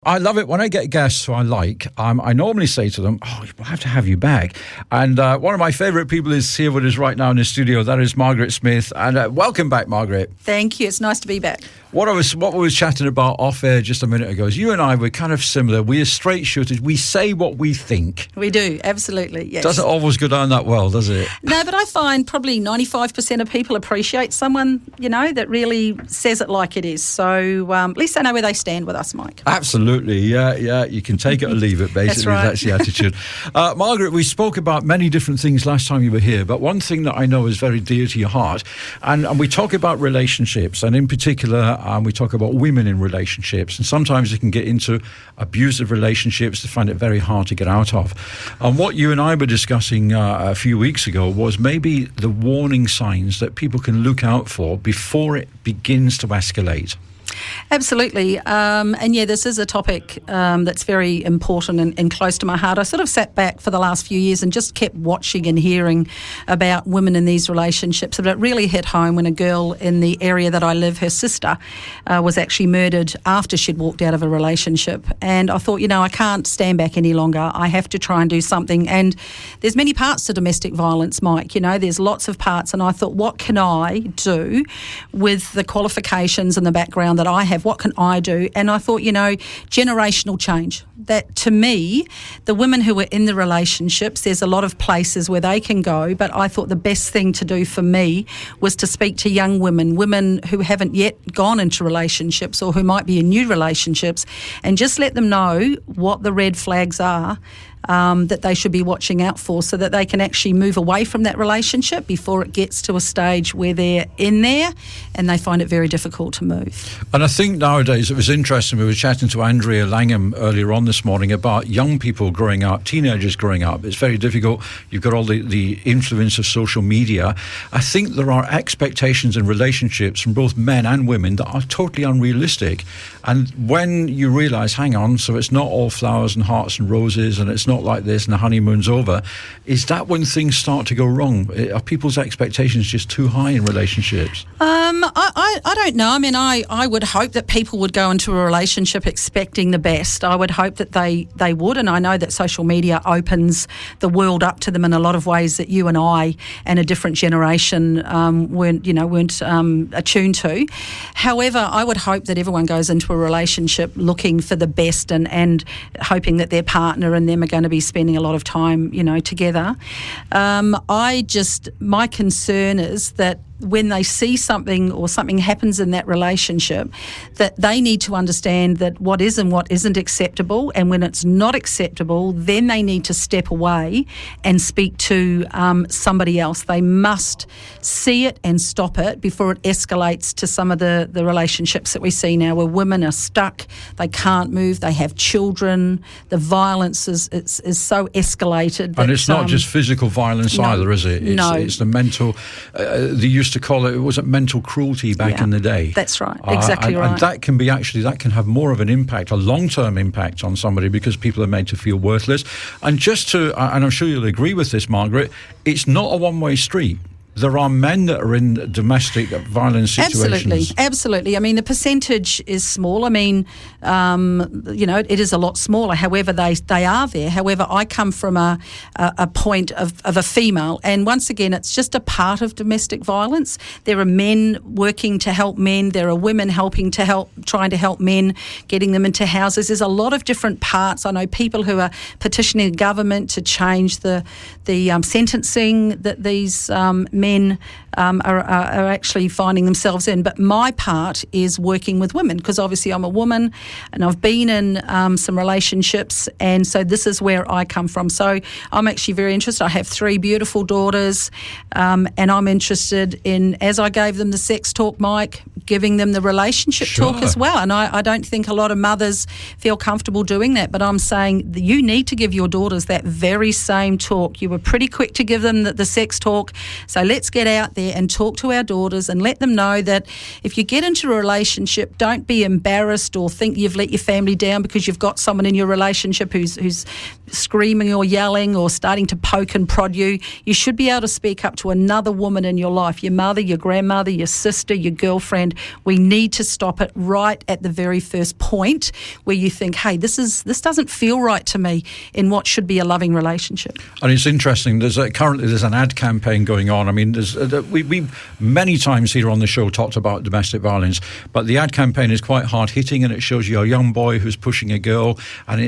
I love it when I get guests who I like. I normally say to them, we'll have to have you back. And one of my favourite people is here with us right now in the studio. That is Margaret Smith. And welcome back, Margaret. Thank you. It's nice to be back. What we were chatting about off air just a minute ago is you and I were kind of similar. We are straight shooters. We say what we think. We do, absolutely, yes. Doesn't always go down that well, does it? No, but I find probably 95% of people appreciate someone, that really says it like it is. So at least they know where they stand with us, Mike. Absolutely, yeah. You can take it or leave it, basically. That's right. That's the attitude. Margaret, we spoke about many different things last time you were here, but one thing that I know is very dear to your heart, and we talk about relationships, and in particular, we talk about women in relationships, and sometimes they can get into abusive relationships. They find it very hard to get out of. And what you and I were discussing a few weeks ago was maybe the warning signs that people can look out for before it begins to escalate. Absolutely. And this is a topic that's very important and close to my heart. I sort of sat back for the last few years and just kept watching and hearing about women in these relationships. But it really hit home when a girl in the area that I live, her sister, was actually murdered after she'd walked out of a relationship. And I thought, I can't stand back any longer. I have to try and do something. And there's many parts to domestic violence, Mike. There's lots of parts. And I thought, what can I do with the qualifications and the background that I have? What can I do? And I thought, generational change. That to me, the women who are in the relationships, there's a lot of places where they can go, but I thought the best thing to do for me was to speak to young women who haven't yet gone into relationships or who might be in new relationships, and just let them know what the red flags are that they should be watching out for, so that they can actually move away from that relationship before it gets to a stage where they're in there and they find it very difficult to move. And I think nowadays, it was interesting, we were chatting to Andrea Langham earlier on this morning about young people growing up, teenagers growing up. It's very difficult. You've got all the influence of social media. I think there are expectations in relationships from both men and women that are totally unrealistic. And when you realise, hang on, so it's not all flowers and hearts and roses, and it's not like this and the honeymoon's over, is that when things start to go wrong? Are people's expectations just too high in relationships? I don't know. I mean, I would hope that people would go into a relationship expecting the best. I would hope that they would, and I know that social media opens the world up to them in a lot of ways that you and I and a different generation weren't attuned to. However, I would hope that everyone goes into a relationship looking for the best and hoping that their partner and them are going to be spending a lot of time, together. My concern is that when they see something or something happens in that relationship, that they need to understand that what is and what isn't acceptable, and when it's not acceptable, then they need to step away and speak to somebody else. They must see it and stop it before it escalates to some of the relationships that we see now, where women are stuck, they can't move, they have children, the violence is so escalated. And it's not just physical violence either, is it? It's the mental, they used to call it, was it mental cruelty back in the day? That's right, exactly right. And that can be that can have more of an impact, a long-term impact on somebody, because people are made to feel worthless. And and I'm sure you'll agree with this, Margaret, it's not a one-way street. There are men that are in domestic violence situations. Absolutely. I mean, the percentage is small. I mean, it is a lot smaller. However, they are there. However, I come from a point of a female, and once again, it's just a part of domestic violence. There are men working to help men. There are women trying to help men, getting them into houses. There's a lot of different parts. I know people who are petitioning the government to change the sentencing that these men are actually finding themselves in. But my part is working with women, because obviously I'm a woman and I've been in some relationships, and so this is where I come from. So I'm actually very interested. I have 3 beautiful daughters, and I'm interested in, as I gave them the sex talk, Mike, giving them the relationship talk as well. And I don't think a lot of mothers feel comfortable doing that, but I'm saying that you need to give your daughters that very same talk. You were pretty quick to give them the sex talk, so let's get out there and talk to our daughters and let them know that if you get into a relationship, don't be embarrassed or think you've let your family down because you've got someone in your relationship who's screaming or yelling or starting to poke and prod you. You should be able to speak up to another woman in your life, your mother, your grandmother, your sister, your girlfriend. We need to stop it right at the very first point where you think, hey, this doesn't feel right to me in what should be a loving relationship. And it's interesting, currently there's an ad campaign going on. I mean, we many times here on the show talked about domestic violence, but the ad campaign is quite hard hitting, and it shows you a young boy who's pushing a girl, and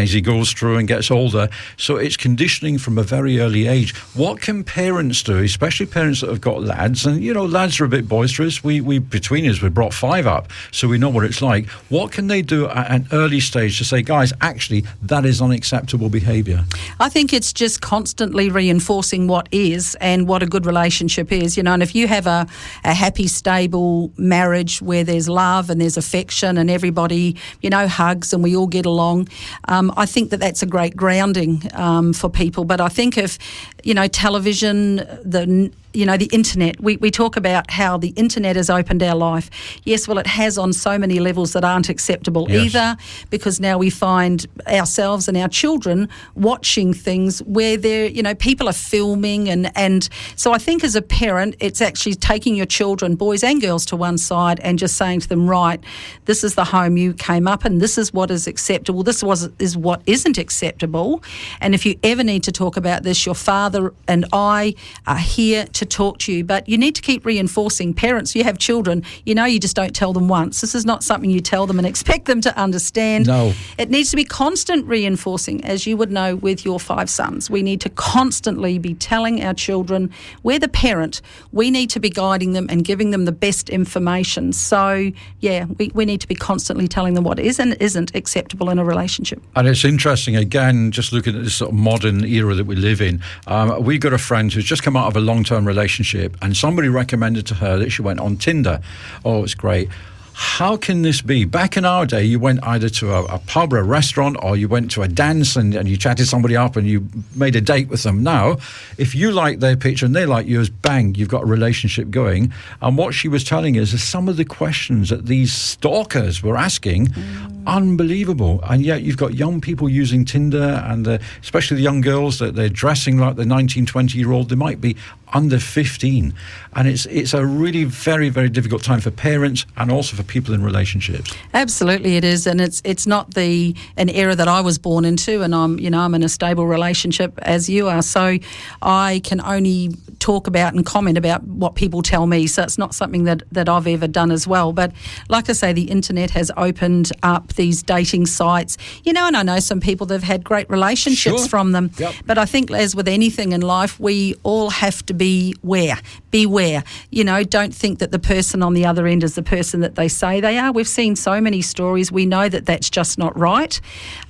as he goes through and gets older, so it's conditioning from a very early age. What can parents do, especially parents that have got lads, and lads are a bit boisterous. We between us, we brought 5 up, so we know what it's like. What can they do at an early stage to say, guys, actually, that is unacceptable behaviour? I think it's just constantly reinforcing what is and what a good relationship is, and if you have a happy, stable marriage where there's love and there's affection and everybody, hugs and we all get along, I think that's a great grounding for people. But I think if, television, the internet, we talk about how the internet has opened our life. Yes, well, it has on so many levels that aren't acceptable either, because now we find ourselves and our children watching things where people are filming and so I think as a parent, it's actually taking your children, boys and girls, to one side and just saying to them, right, this is the home you came up in, this is what is acceptable, this is what isn't acceptable, and if you ever need to talk about this, your father and I are here to talk to you. But you need to keep reinforcing. Parents, you have children, you just don't tell them once. This is not something you tell them and expect them to understand. No. It needs to be constant reinforcing, as you would know with your 5 sons. We need to constantly be telling our children, we're the parent, we need to be guiding them and giving them the best information. So, we need to be constantly telling them what is and isn't acceptable in a relationship. And it's interesting, again, just looking at this sort of modern era that we live in. We got a friend who's just come out of a long-term relationship, and somebody recommended to her that she went on Tinder. Oh, it's great. How can this be? Back in our day, you went either to a pub or a restaurant, or you went to a dance and you chatted somebody up and you made a date with them. Now, if you like their picture and they like yours, bang, you've got a relationship going. And what she was telling us is some of the questions that these stalkers were asking, unbelievable. And yet you've got young people using Tinder, and especially the young girls, that they're dressing like the 19, 20-year-old. They might be under 15, and it's a really very, very difficult time for parents and also for people in relationships. Absolutely, it is, and it's not an era that I was born into, and I'm in a stable relationship as you are, so I can only talk about and comment about what people tell me. So it's not something that I've ever done as well. But like I say, the internet has opened up these dating sites, and I know some people that have had great relationships from them. Yep. But I think, as with anything in life, we all have to beware. Don't think that the person on the other end is the person that they say they are. We've seen so many stories. We know that that's just not right.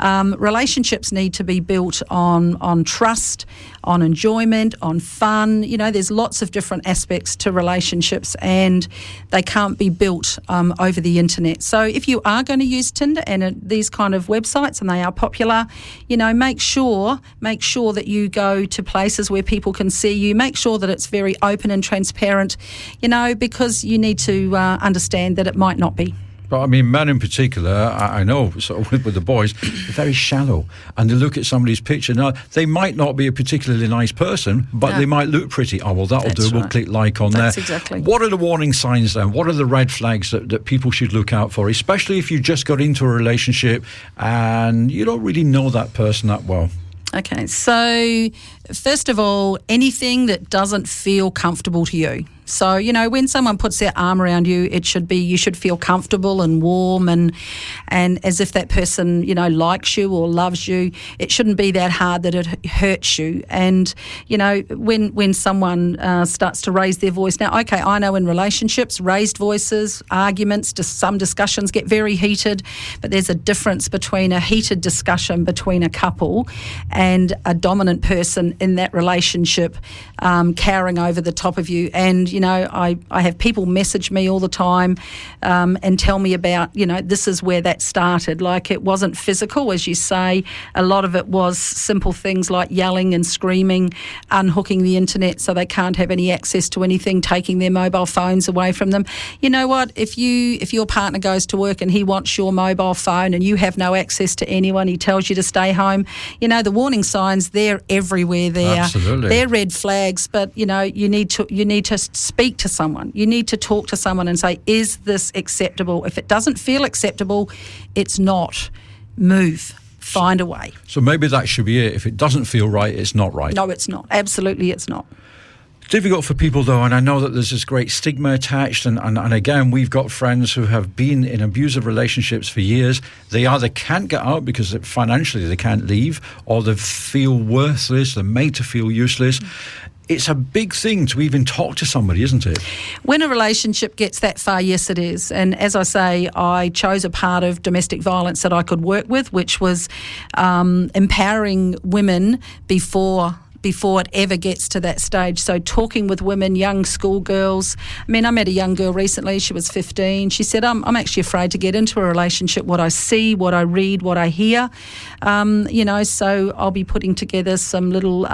Relationships need to be built on trust, on enjoyment, on fun. There's lots of different aspects to relationships, and they can't be built over the internet. So if you are going to use Tinder and these kind of websites, and they are popular, make sure that you go to places where people can see you. Make sure that it's very open and transparent, because you need to understand that it might not be. But I mean, men in particular, I know sort of with the boys, they're very shallow, and they look at somebody's picture. Now, they might not be a particularly nice person, but they might look pretty. Oh, well, that'll do. We'll click like on That's there. Exactly. What are the warning signs then? What are the red flags that people should look out for, especially if you just got into a relationship and you don't really know that person that well? Okay, so first of all, anything that doesn't feel comfortable to you. So, when someone puts their arm around you, you should feel comfortable and warm and as if that person, likes you or loves you. It shouldn't be that hard that it hurts you. And, when someone starts to raise their voice. Now, okay, I know in relationships, raised voices, arguments, some discussions get very heated, but there's a difference between a heated discussion between a couple and a dominant person in that relationship cowering over the top of you. And, You know, I have people message me all the time and tell me about, you know, this is where that started. Like, it wasn't physical, as you say. A lot of it was simple things like yelling and screaming, unhooking the internet so they can't have any access to anything, taking their mobile phones away from them. You know what? If your partner goes to work and he wants your mobile phone and you have no access to anyone, he tells you to stay home, you know, the warning signs, they're everywhere there. Absolutely. They're red flags, but, you know, you need to speak to someone. You need to talk to someone and say, is this acceptable? If it doesn't feel acceptable, it's not. Move. Find a way. So maybe that should be it. If it doesn't feel right, it's not right. No, it's not. Absolutely, it's not. Difficult for people, though, and I know that there's this great stigma attached, and again, we've got friends who have been in abusive relationships for years. They either can't get out because financially they can't leave, or they feel worthless, they're made to feel useless. It's a big thing to even talk to somebody, isn't it? When a relationship gets that far, yes, it is. And as I say, I chose a part of domestic violence that I could work with, which was empowering women before it ever gets to that stage. So talking with women, young schoolgirls. I mean, I met a young girl recently, she was 15. She said, I'm actually afraid to get into a relationship. What I see, what I read, what I hear. You know, so I'll be putting together some little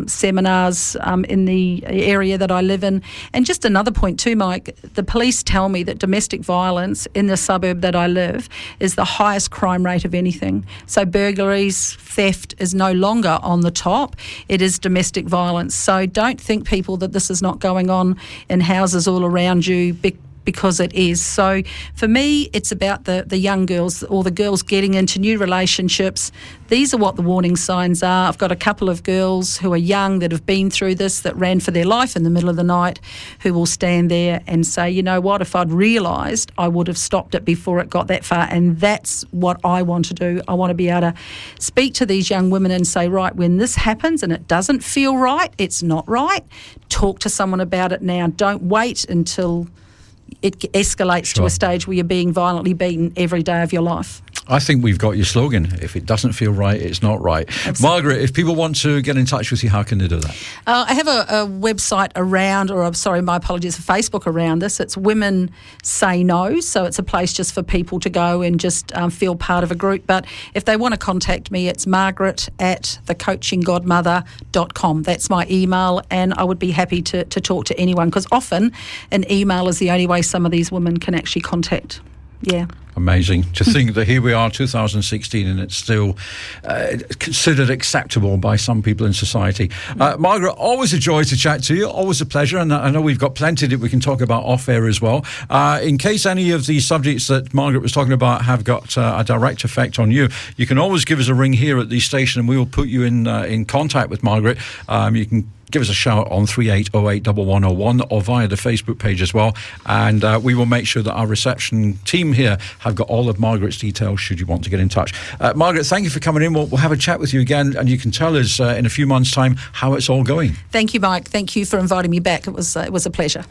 seminars in the area that I live in. And just another point too, Mike, the police tell me that domestic violence in the suburb that I live is the highest crime rate of anything. So burglaries, theft is no longer on the top. It is domestic violence. So don't think, people, that this is not going on in houses all around you, because it is. So for me, it's about the young girls or the girls getting into new relationships. These are what the warning signs are. I've got a couple of girls who are young that have been through this, that ran for their life in the middle of the night, who will stand there and say, you know what, if I'd realised, I would have stopped it before it got that far. And that's what I want to do. I want to be able to speak to these young women and say, right, when this happens and it doesn't feel right, it's not right, talk to someone about it now. Don't wait until it escalates to a stage where you're being violently beaten every day of your life. I think we've got your slogan. If it doesn't feel right, it's not right. Absolutely. Margaret, if people want to get in touch with you, how can they do that? I have a website around, or I'm sorry, my apologies, for Facebook around this. It's Women Say No. So it's a place just for people to go and just feel part of a group. But if they want to contact me, it's margaret@thecoachinggodmother.com. That's my email, and I would be happy to talk to anyone, because often an email is the only way some of these women can actually contact. Yeah. Amazing to think that here we are, 2016, and it's still considered acceptable by some people in society. Margaret, always a joy to chat to you, always a pleasure, and I know we've got plenty that we can talk about off air as well. In case any of the subjects that Margaret was talking about have got a direct effect on you, you can always give us a ring here at the station and we will put you in contact with Margaret. You can give us a shout on 38081101 or via the Facebook page as well, and we will make sure that our reception team here have got all of Margaret's details should you want to get in touch. Margaret, thank you for coming in. We'll have a chat with you again, and you can tell us in a few months' time how it's all going. Thank you, Mike. Thank you for inviting me back. It was a pleasure.